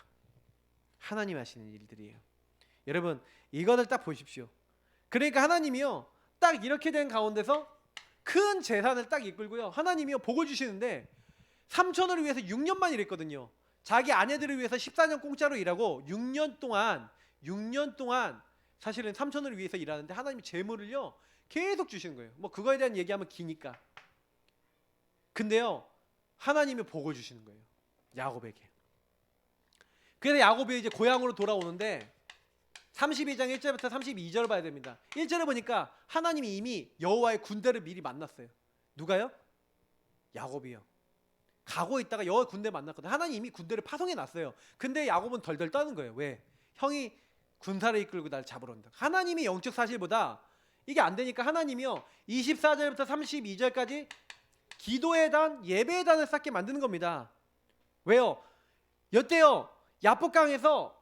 하나님 하시는 일들이에요. 여러분 이거를 딱 보십시오. 그러니까 하나님이요 딱 이렇게 된 가운데서 큰 재산을 딱 이끌고요 하나님이요 복을 주시는데 삼촌을 위해서 6년만 일했거든요. 자기 아내들을 위해서 14년 공짜로 일하고 6년 동안 사실은 삼촌을 위해서 일하는데 하나님이 재물을요 계속 주시는 거예요. 뭐 그거에 대한 얘기하면 기니까. 근데요 하나님이 복을 주시는 거예요 야곱에게. 그래서 야곱이 이제 고향으로 돌아오는데 32장 1절부터 32절 봐야 됩니다. 1절에 보니까 하나님이 이미 여호와의 군대를 미리 만났어요. 누가요? 야곱이요. 가고 있다가 여호와 군대 만났거든. 하나님 이미 군대를 파송해 놨어요. 근데 야곱은 덜덜 떠는 거예요. 왜? 형이 군사를 이끌고 날 잡으러 온다. 하나님이 영적 사실보다 이게 안 되니까 하나님이요 24절부터 32절까지 기도의 단, 예배의 단을 쌓게 만드는 겁니다. 왜요? 여태요 야복강에서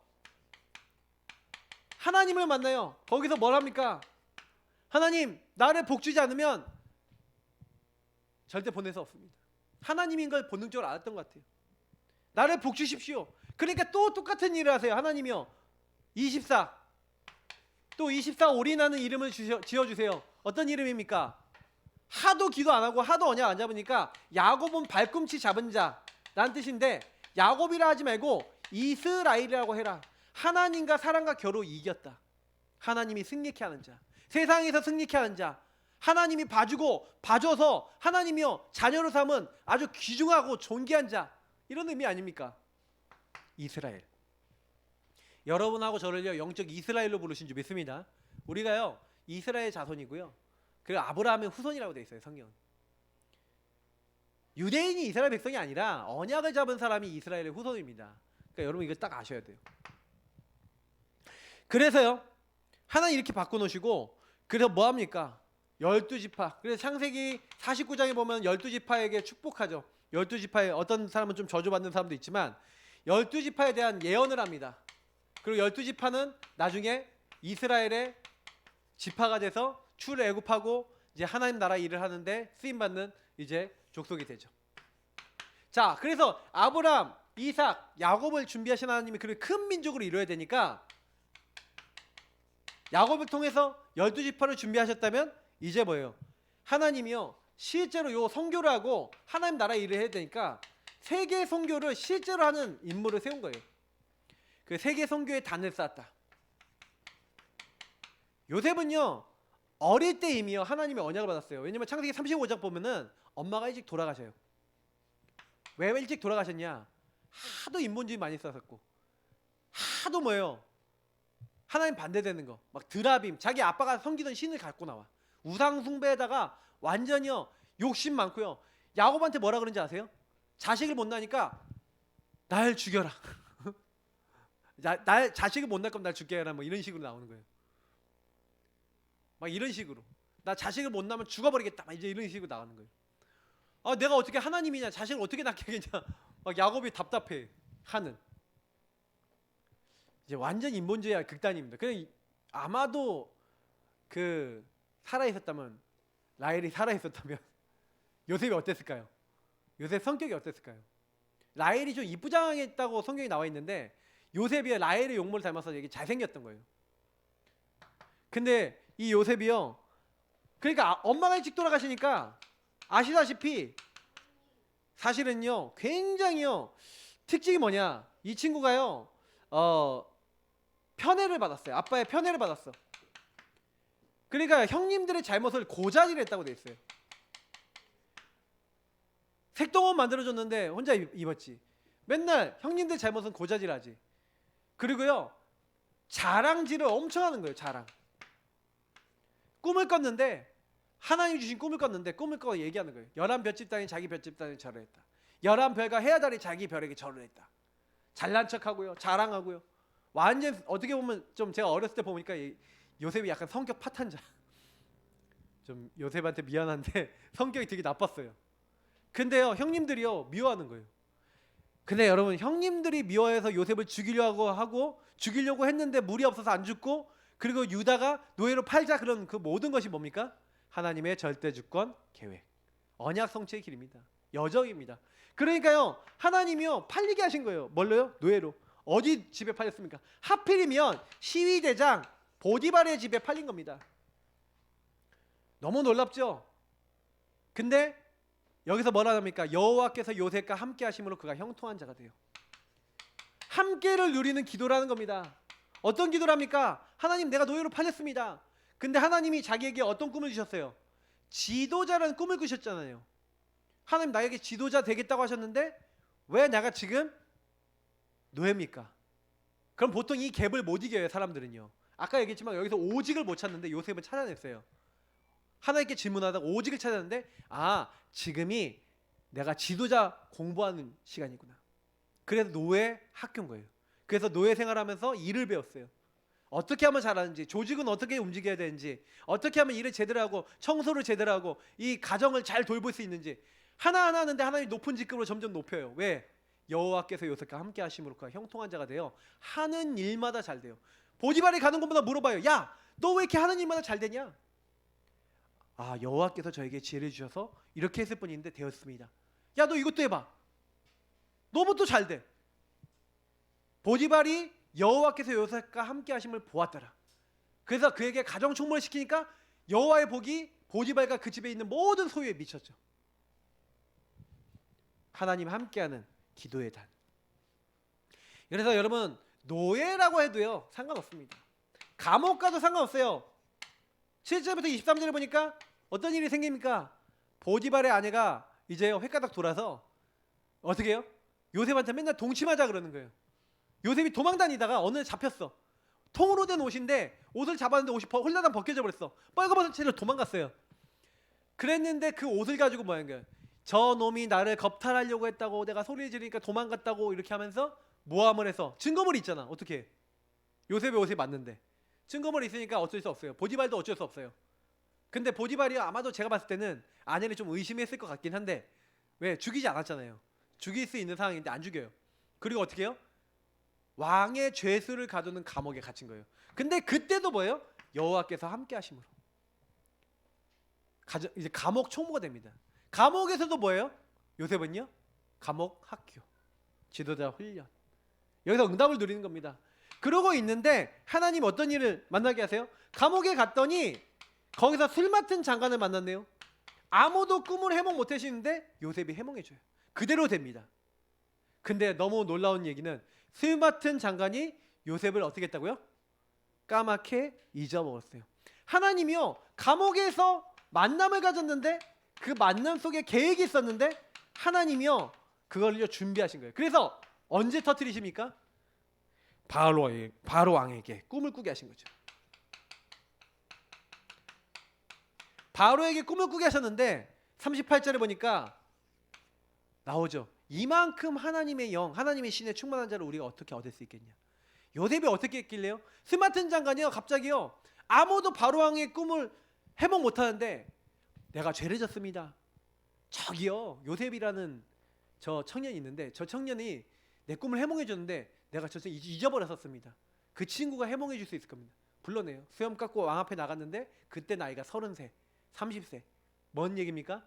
하나님을 만나요. 거기서 뭘 합니까? 하나님 나를 복주지 않으면 절대 보낼 수 없습니다. 하나님인 걸 본능적으로 알았던 것 같아요. 나를 복주십시오. 그러니까 또 똑같은 일을 하세요. 하나님이요 24 또 24 올인하는 이름을 지어주세요. 어떤 이름입니까? 하도 기도 안 하고 하도 언약 안 잡으니까 야곱은 발꿈치 잡은 자라는 뜻인데 야곱이라 하지 말고 이스라엘이라고 해라. 하나님과 사람과 겨루 이겼다. 하나님이 승리케 하는 자, 세상에서 승리케 하는 자, 하나님이 봐줘서 하나님이요 자녀로 삼은 아주 귀중하고 존귀한 자, 이런 의미 아닙니까? 이스라엘. 여러분하고 저를요 영적 이스라엘로 부르신 줄 믿습니다. 우리가요 이스라엘 자손이고요 그리고 아브라함의 후손이라고 되어 있어요. 성경은 유대인이 이스라엘 백성이 아니라 언약을 잡은 사람이 이스라엘의 후손입니다. 그러니까 여러분 이걸 딱 아셔야 돼요. 그래서요 하나님 이렇게 바꿔놓으시고 그래서 뭐합니까? 12지파. 그래서 창세기 49장에 보면 12지파에게 축복하죠. 12지파에 어떤 사람은 좀 저주받는 사람도 있지만 12지파에 대한 예언을 합니다. 그리고 12지파는 나중에 이스라엘의 지파가 돼서 출애굽하고 이제 하나님 나라 일을 하는데 쓰임받는 이제 족속이 되죠. 자, 그래서 아브라함, 이삭, 야곱을 준비하신 하나님이 그렇게 큰 민족으로 이루어야 되니까 야곱을 통해서 12지파를 준비하셨다면 이제 뭐예요? 하나님이요 실제로 요 선교를 하고 하나님 나라 일을 해야 되니까 세계 선교를 실제로 하는 인물을 세운 거예요. 그 세계 선교의 단을 쌓았다. 요셉은요 어릴 때 이미요 하나님의 언약을 받았어요. 왜냐면 창세기 35장 보면은 엄마가 일찍 돌아가셔요. 왜 일찍 돌아가셨냐? 하도 인본주의 많이 썼었고 하도 뭐예요? 하나님 반대되는 거, 막 드라빔, 자기 아빠가 섬기던 신을 갖고 나와. 우상 숭배에다가 완전히요 욕심 많고요. 야곱한테 뭐라 그런지 아세요? 자식을 못 낳으니까 날 죽여라. 날 자식을 못 낳을 거면 날 죽게 해라. 뭐 이런 식으로 나오는 거예요. 막 이런 식으로 나 자식을 못 낳으면 죽어버리겠다. 막 이제 이런 식으로 나오는 거예요. 아 내가 어떻게 하나님이냐? 자식을 어떻게 낳게 하겠냐? 막 야곱이 답답해 하는. 이제 완전 인본주의 극단입니다. 그냥 아마도 그 살아 있었다면 라헬이 살아 있었다면 요셉이 어땠을까요? 요셉 성격이 어땠을까요? 라헬이 좀 이쁘장했다고 성경이 나와 있는데 요셉이 라헬의 용모를 닮아서 되게 잘생겼던 거예요. 근데 이 요셉이요 그러니까 엄마가 일찍 돌아가시니까 아시다시피 사실은요 굉장히요 특징이 뭐냐, 이 친구가요 편애를 받았어요. 아빠의 편애를 받았어. 그러니까 형님들의 잘못을 고자질을 했다고 돼 있어요. 색동옷 만들어줬는데 혼자 입었지. 맨날 형님들 잘못은 고자질하지. 그리고요 자랑질을 엄청 하는 거예요. 자랑. 꿈을 꿨는데 하나님이 주신 꿈을 꿨는데 꿈을 꿔 얘기하는 거예요. 11별집 땅이 자기 별집 땅에 절을 했다. 11별과 해아달이 자기 별에게 절을 했다. 잘난 척하고요 자랑하고요. 완전 어떻게 보면 좀 제가 어렸을 때 보니까 요셉이 약간 성격 파탄자. 좀 요셉한테 미안한데 성격이 되게 나빴어요. 근데요, 형님들이요 미워하는 거예요. 근데 여러분, 형님들이 미워해서 요셉을 죽이려고 했는데 물이 없어서 안 죽고, 그리고 유다가 노예로 팔자, 그런 그 모든 것이 뭡니까? 하나님의 절대 주권 계획, 언약 성취의 길입니다. 여정입니다. 그러니까요, 하나님이요 팔리게 하신 거예요. 뭘로요? 노예로. 어디 집에 팔렸습니까? 하필이면 시위대장 보디발의 집에 팔린 겁니다. 너무 놀랍죠? 근데 여기서 뭐라 합니까? 여호와께서 요셉과 함께 하심으로 그가 형통한 자가 돼요. 함께를 누리는 기도라는 겁니다. 어떤 기도랍니까? 하나님, 내가 노예로 팔렸습니다. 근데 하나님이 자기에게 어떤 꿈을 주셨어요? 지도자라는 꿈을 주셨잖아요. 하나님, 나에게 지도자 되겠다고 하셨는데 왜 내가 지금 노예입니까? 그럼 보통 이 갭을 못 이겨요, 사람들은요. 아까 얘기했지만 여기서 오직을 못 찾는데 요셉은 찾아냈어요. 하나님께 질문하다가 오직을 찾았는데, 지금이 내가 지도자 공부하는 시간이구나. 그래서 노예 학교인 거예요. 그래서 노예 생활하면서 일을 배웠어요. 어떻게 하면 잘하는지, 조직은 어떻게 움직여야 되는지, 어떻게 하면 일을 제대로 하고 청소를 제대로 하고 이 가정을 잘 돌볼 수 있는지, 하나하나 하는데 하나님이 높은 직급으로 점점 높여요. 왜? 여호와께서 요셉과 함께 하심으로 그가 형통한 자가 되어 하는 일마다 잘 돼요. 보디발이 가는 곳마다 물어봐요. 야, 너 왜 이렇게 하는 일마다 잘 되냐? 여호와께서 저에게 지혜를 주셔서 이렇게 했을 뿐인데 되었습니다. 야, 너 이것도 해봐. 너무 또 잘 돼. 보디발이 여호와께서 요셉과 함께 하심을 보았더라. 그래서 그에게 가정 총무를 시키니까 여호와의 복이 보디발과 그 집에 있는 모든 소유에 미쳤죠. 하나님 함께하는 기도의 단. 그래서 여러분, 노예라고 해도요 상관없습니다. 감옥 가도 상관없어요. 7절부터 23절에 보니까 어떤 일이 생깁니까? 보디발의 아내가 이제 횟가닥 돌아서 어떻게 해요? 요셉한테 맨날 동침하자 그러는 거예요. 요셉이 도망 다니다가 어느 날 잡혔어. 통으로 된 옷인데 옷을 잡았는데 옷이 홀라당 벗겨져 버렸어. 빨간벗은 채로 도망갔어요. 그랬는데 그 옷을 가지고 뭐 하는 거예요? 저 놈이 나를 겁탈하려고 했다고, 내가 소리 지르니까 도망갔다고, 이렇게 하면서 모함을 해서 증거물이 있잖아. 어떻게 해? 요셉의 옷에 맞는데 증거물이 있으니까 어쩔 수 없어요. 보디발도 어쩔 수 없어요. 근데 보디발이 아마도 제가 봤을 때는 아내를 좀 의심했을 것 같긴 한데, 왜? 죽이지 않았잖아요. 죽일 수 있는 상황인데 안 죽여요. 그리고 어떻게 해요? 왕의 죄수를 가두는 감옥에 갇힌 거예요. 근데 그때도 뭐예요? 여호와께서 함께 하심으로 이제 감옥 총무가 됩니다. 감옥에서도 뭐예요? 요셉은요? 감옥 학교, 지도자 훈련, 여기서 응답을 누리는 겁니다. 그러고 있는데 하나님 어떤 일을 만나게 하세요? 감옥에 갔더니 거기서 술 맡은 장관을 만났네요. 아무도 꿈을 해몽 못 하시는데 요셉이 해몽해줘요. 그대로 됩니다. 근데 너무 놀라운 얘기는 술 맡은 장관이 요셉을 어떻게 했다고요? 까맣게 잊어먹었어요. 하나님이요 감옥에서 만남을 가졌는데 그 만남 속에 계획이 있었는데 하나님이요 그걸요 준비하신 거예요. 그래서 언제 터뜨리십니까? 바로 왕에게 꿈을 꾸게 하신 거죠. 바로에게 꿈을 꾸게 하셨는데 38절에 보니까 나오죠. 이만큼 하나님의 영, 하나님의 신에 충만한 자를 우리가 어떻게 얻을 수 있겠냐. 요셉이 어떻게 했길래요? 스마튼 장관이요 갑자기요 아무도 바로 왕의 꿈을 해몽 못하는데 내가 죄를 졌습니다. 저기요 요셉이라는 저 청년이 있는데 저 청년이 내 꿈을 해몽해 줬는데 내가 저를 잊어버렸었습니다. 그 친구가 해몽해 줄 수 있을 겁니다. 불러내요. 수염 깎고 왕 앞에 나갔는데 그때 나이가 30세 30세. 뭔 얘기입니까?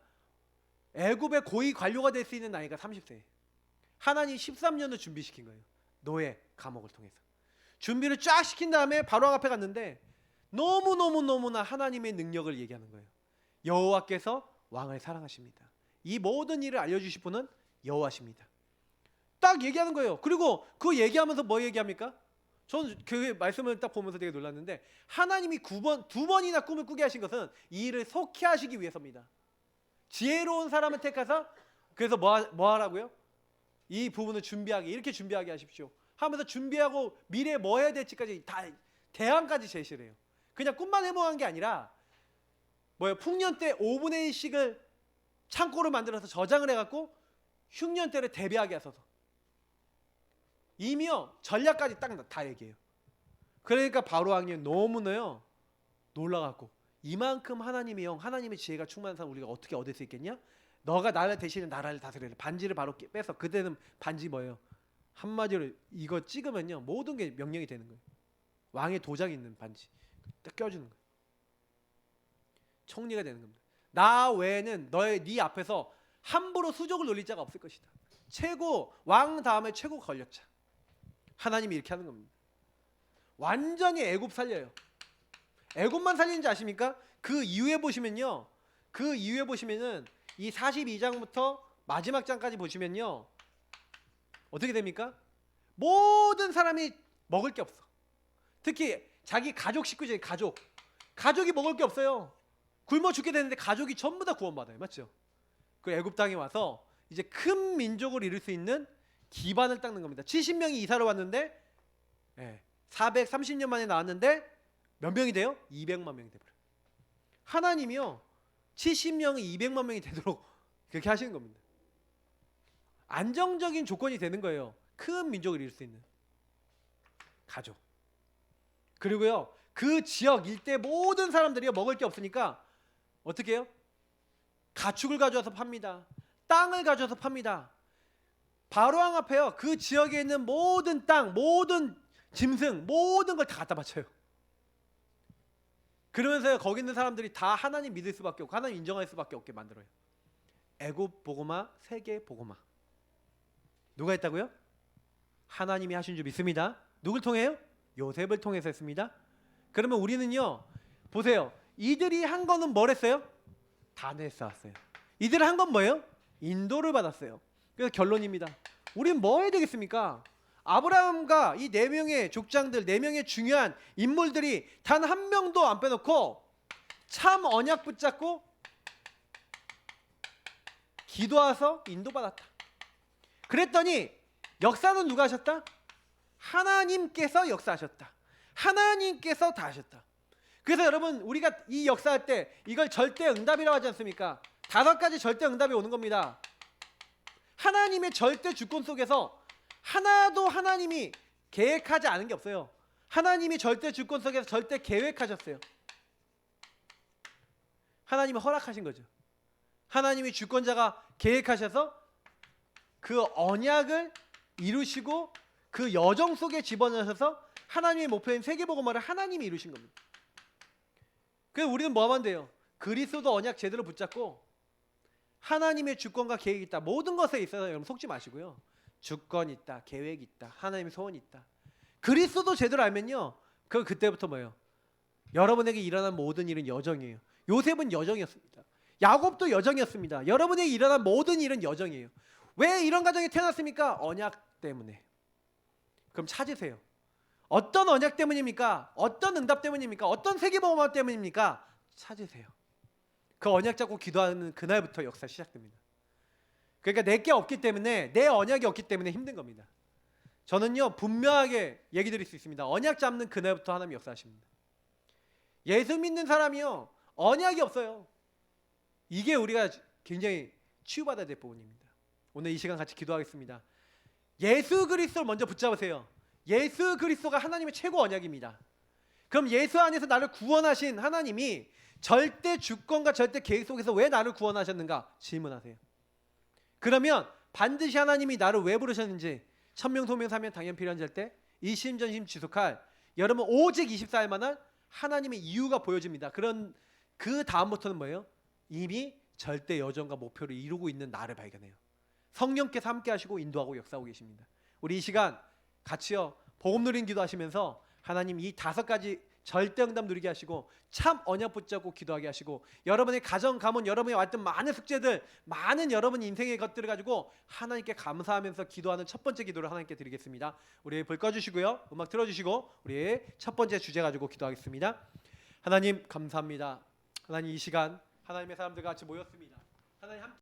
애굽의 고위 관료가 될 수 있는 나이가 30세. 하나님 13년을 준비시킨 거예요. 노예 감옥을 통해서 준비를 쫙 시킨 다음에 바로 왕 앞에 갔는데 너무나 하나님의 능력을 얘기하는 거예요. 여호와께서 왕을 사랑하십니다. 이 모든 일을 알려주실 분은 여호와십니다. 딱 얘기하는 거예요. 그리고 그 얘기하면서 뭐 얘기합니까? 저는 그 말씀을 딱 보면서 되게 놀랐는데 하나님이 두 번이나 꿈을 꾸게 하신 것은 이 일을 속히 하시기 위해서입니다. 지혜로운 사람을 택해서 그래서 뭐 하라고요? 이 부분을 이렇게 준비하게 하십시오 하면서 준비하고 미래에 뭐 해야 될지까지 다 대안까지 제시를 해요. 그냥 꿈만 해몽한 게 아니라 풍년 때 5분의 1씩을 창고를 만들어서 저장을 해갖고 흉년 때를 대비하게 하셔서 이미요 전략까지 딱 다 얘기해요. 그러니까 바로 왕이 너무나요 놀라갖고 이만큼 하나님의 영, 하나님의 지혜가 충만한 사람 우리가 어떻게 얻을 수 있겠냐? 너가 나를 대신에 나라를 다스리라. 반지를 바로 빼서 그때는 반지 뭐예요? 한마디로 이거 찍으면요 모든 게 명령이 되는 거예요. 왕의 도장이 있는 반지 딱 껴주는 거예요. 총리가 되는 겁니다. 나 외에는 네 앞에서 함부로 수족을 놀릴 자가 없을 것이다. 최고 왕 다음에 최고 권력자. 하나님이 이렇게 하는 겁니다. 완전히 애굽 살려요. 애굽만 살리는지 아십니까? 그 이후에 보시면요. 그 이후에 보시면은 이 42장부터 마지막 장까지 보시면요. 어떻게 됩니까? 모든 사람이 먹을 게 없어. 특히 자기 가족 식구죠. 가족이 먹을 게 없어요. 굶어 죽게 되는데 가족이 전부 다 구원받아요. 맞죠? 그 애굽 땅에 와서 이제 큰 민족을 이룰 수 있는 기반을 닦는 겁니다. 70명이 이사를 왔는데 430년 만에 나왔는데 몇 명이 돼요? 200만 명이 돼버려요. 하나님이요 70명이 200만 명이 되도록 그렇게 하시는 겁니다. 안정적인 조건이 되는 거예요. 큰 민족을 이룰 수 있는 가족. 그리고요 그 지역 일대 모든 사람들이 먹을 게 없으니까 어떻게 해요? 가축을 가져와서 팝니다. 땅을 가져와서 팝니다. 바로왕 앞에요 그 지역에 있는 모든 땅, 모든 짐승, 모든 걸 다 갖다 바쳐요. 그러면서 거기 있는 사람들이 다 하나님 믿을 수밖에 없고 하나님 인정할 수밖에 없게 만들어요. 애굽 보고마, 세계 보고마. 누가 했다고요? 하나님이 하신 줄 믿습니다. 누굴 통해요? 요셉을 통해서 했습니다. 그러면 우리는요 보세요. 이들이 한 거는 뭘 했어요? 단을 쌓았어요. 이들이 한 건 뭐예요? 인도를 받았어요. 그래서 결론입니다. 우린 뭐 해야 되겠습니까? 아브라함과 이 4명의 족장들, 4명의 중요한 인물들이 단 한 명도 안 빼놓고 참 언약 붙잡고 기도해서 인도받았다. 그랬더니 역사는 누가 하셨다? 하나님께서 역사하셨다. 하나님께서 다 하셨다. 그래서 여러분 우리가 이 역사할 때 이걸 절대 응답이라고 하지 않습니까? 5가지 절대 응답이 오는 겁니다. 하나님의 절대 주권 속에서 하나도 하나님이 계획하지 않은 게 없어요. 하나님이 절대 주권 속에서 절대 계획하셨어요. 하나님이 허락하신 거죠. 하나님이 주권자가 계획하셔서 그 언약을 이루시고 그 여정 속에 집어넣으셔서 하나님의 목표인 세계복음화를 하나님이 이루신 겁니다. 그래서 우리는 뭐 하면 돼요? 그리스도 언약 제대로 붙잡고 하나님의 주권과 계획이 있다. 모든 것에 있어서 여러분 속지 마시고요. 주권 있다, 계획 있다, 하나님의 소원이 있다. 그리스도 제대로 알면요. 그때부터 뭐예요? 여러분에게 일어난 모든 일은 여정이에요. 요셉은 여정이었습니다. 야곱도 여정이었습니다. 여러분에게 일어난 모든 일은 여정이에요. 왜 이런 가정이 태어났습니까? 언약 때문에. 그럼 찾으세요. 어떤 언약 때문입니까? 어떤 응답 때문입니까? 어떤 세계복음화 때문입니까? 찾으세요. 그 언약 잡고 기도하는 그날부터 역사 시작됩니다. 그러니까 내게 없기 때문에, 내 언약이 없기 때문에 힘든 겁니다. 저는요 분명하게 얘기 드릴 수 있습니다. 언약 잡는 그날부터 하나님 역사하십니다. 예수 믿는 사람이요 언약이 없어요. 이게 우리가 굉장히 치유받아야 될 부분입니다. 오늘 이 시간 같이 기도하겠습니다. 예수 그리스도를 먼저 붙잡으세요. 예수 그리스도가 하나님의 최고 언약입니다. 그럼 예수 안에서 나를 구원하신 하나님이 절대 주권과 절대 계획 속에서 왜 나를 구원하셨는가 질문하세요. 그러면 반드시 하나님이 나를 왜 부르셨는지 천명 소명 사명 당연 필요한 절 때 이심전심 지속할 여러분 오직 24일만한 하나님의 이유가 보여집니다. 그런 그 다음부터는 뭐예요? 이미 절대 여정과 목표를 이루고 있는 나를 발견해요. 성령께서 함께 하시고 인도하고 역사하고 계십니다. 우리 이 시간 같이요 복음 누린 기도하시면서 하나님 이 5가지 절대 응답 누리게 하시고 참 언약 붙잡고 기도하게 하시고 여러분의 가정 가문 여러분이 왔던 많은 숙제들 많은 여러분 인생의 것들을 가지고 하나님께 감사하면서 기도하는 첫 번째 기도를 하나님께 드리겠습니다. 우리 불 꺼주시고요 음악 틀어주시고 우리 첫 번째 주제 가지고 기도하겠습니다. 하나님 감사합니다. 하나님 이 시간 하나님의 사람들과 같이 모였습니다. 하나님 함께